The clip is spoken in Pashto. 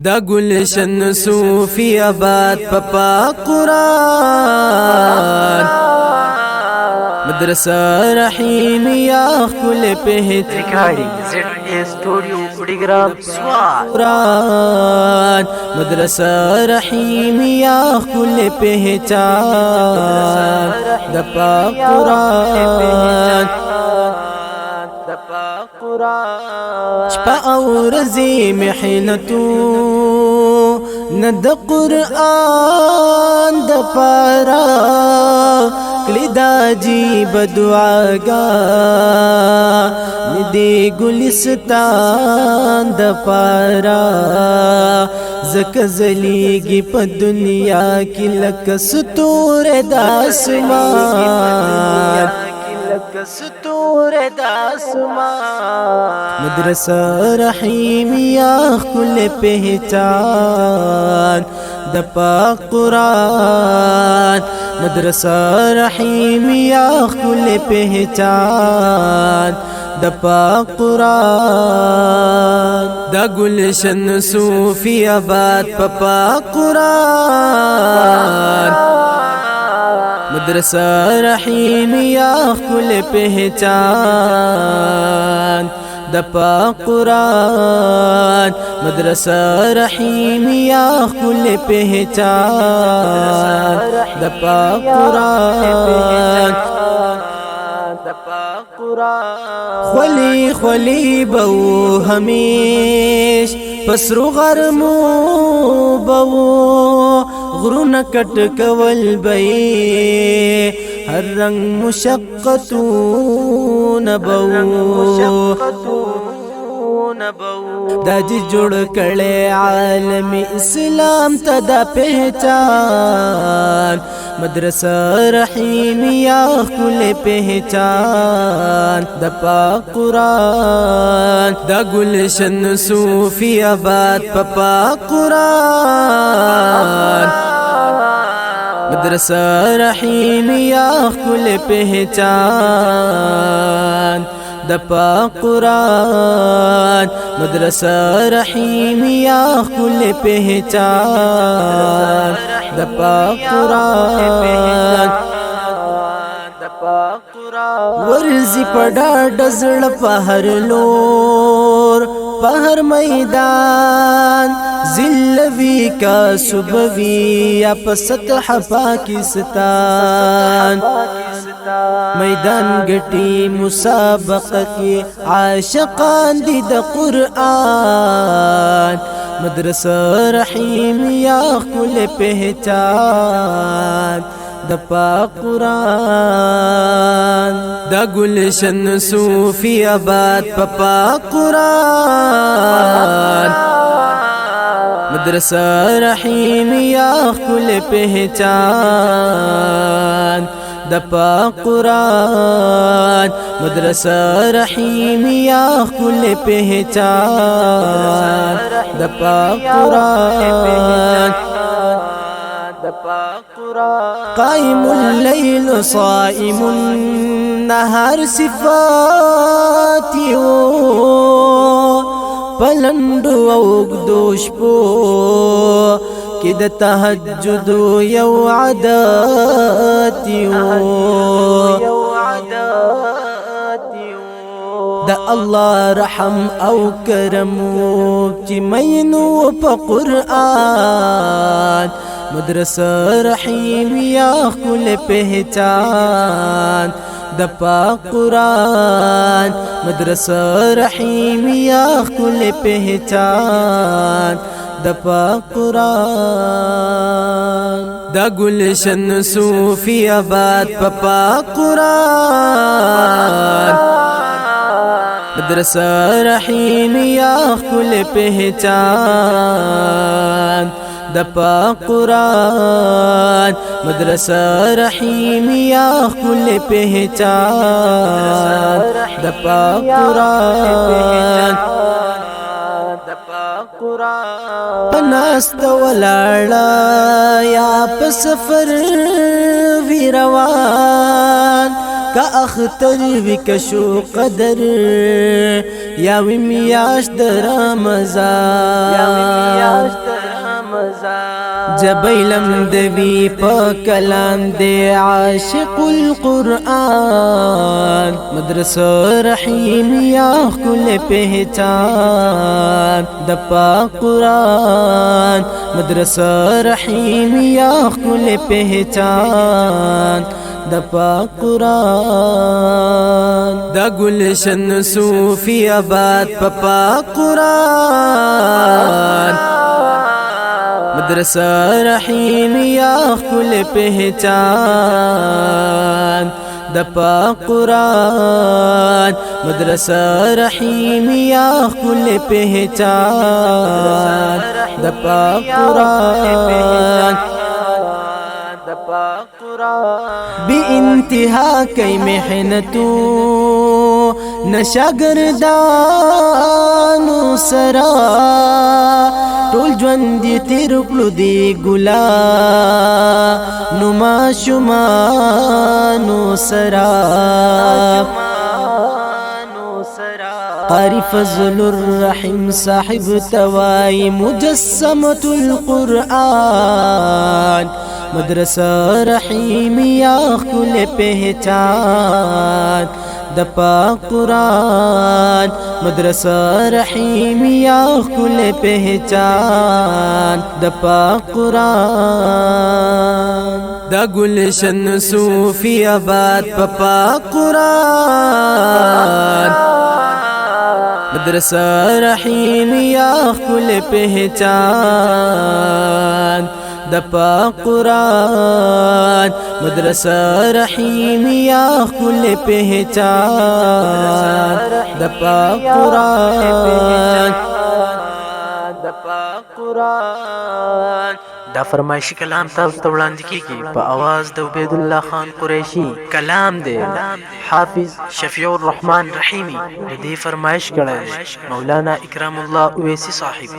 دا گلشن صوفی آباد پپا قرآن مدرسہ رحیمیہ کل پہت Recording ZA Studio Kudigram Swat قرآن مدرسہ رحیمیہ کل پہچان دپا قرآن شپا اورزی محنتو ند قرآن دپارا کلیدا جیب دعاگا ندی گلستان دپارا زک زلیگی پا دنیا کی لک ستور داسمان ستور داسمان مدرسہ رحیمیہ کل پہچان دپا قرآن مدرسہ رحیمیہ کل پہچان دپا قرآن دا گلشن صوفی آباد پپا قرآن مدرسہ رحیمیہ کل پہچان دپا قرآن مدرسہ رحیمیہ کل پہچان دپا قرآن خلی خلی بو ہمیش پسرو غرمو بو غرون کٹ کول بئی ہر رنگ مشقتون بو دا جی جوڑ کڑے عالم اسلام تدا پہچان مدرسہ رحیمیہ کل پہچان دپا قرآن دا گلشن صوفی آباد پپا قرآن مدرسہ رحیمیہ کل پہچان دپا قرآن مدرسہ رحیمیہ کل پہچان دپا قرآن ورزی پڑا ڈزل پہر لور پہر میدان زلوی کا صبوی اپ سطح پاکستان میدان گٹی مسابقہ کی عاشقان دی دا قرآن مدرسہ رحیمیہ کل پہچان دپا قرآن دا گلشن صوفی آباد پپا قرآن مدرسہ رحیمیہ کل پہچان دپا قرآن مدرسہ رحیمیہ کل پہچان دپا قرآن قائم اللیل صائم النهار صفاتیو پلندو اوگدوش پو کد تحجد یو عداتیو دا اللہ رحم او کرمو چی مینو پا قرآن مدرسہ رحیمیہ کل پہچان دپا قرآن مدرسہ رحیمیہ کل پہچان دپا قرآن دا گلشن صوفی آباد پپا قرآن مدرسہ رحیمیہ کل پہچان دپا قرآن مدرسہ رحیمیہ کل پہچان دپا قرآن پناست ولاڑا یا پسفر ویروان کا اختر وکشو قدر یا وی میاشت د رمضان جبیلم دوی په کلام دی عاشق القرآن مدرسه رحیم یا کل پہچان د پاک قرآن مدرسه رحیم یا کل پہچان د پاک قرآن د گلشن صوفی آباد په پاک قرآن مدرسہ رحیم یا کل پہچان د پاک قرآن مدرسہ رحیم یا کل پہچان د پاک قرآن بی انتہا کئی محنتو نشاگردانو سرا ټول ژوند دې تیر کړو دی ګلا نو ماشومانو سرا قاری فضل الرحیم صاحب توای مجسمة القرآن مدرسہ رحیم یا کل پہچان د پاک قرآن مدرسہ رحیم یا کل پہچان د پاک قرآن د گلشن صوفی آباد په پاک قرآن مدرسہ رحیم یا کل پہچان د پاک قرآن مدرسہ رحیم یا کل پہچان د پاک قرآن دا فرمایشی کلام تاسو ته وړاندې کیږي په आवाज د عبید الله خان قریشی کلام دی حافظ شفیع الرحمن رحیمی د دې فرمایش کړی مولانا اکرام الله اویسی صاحب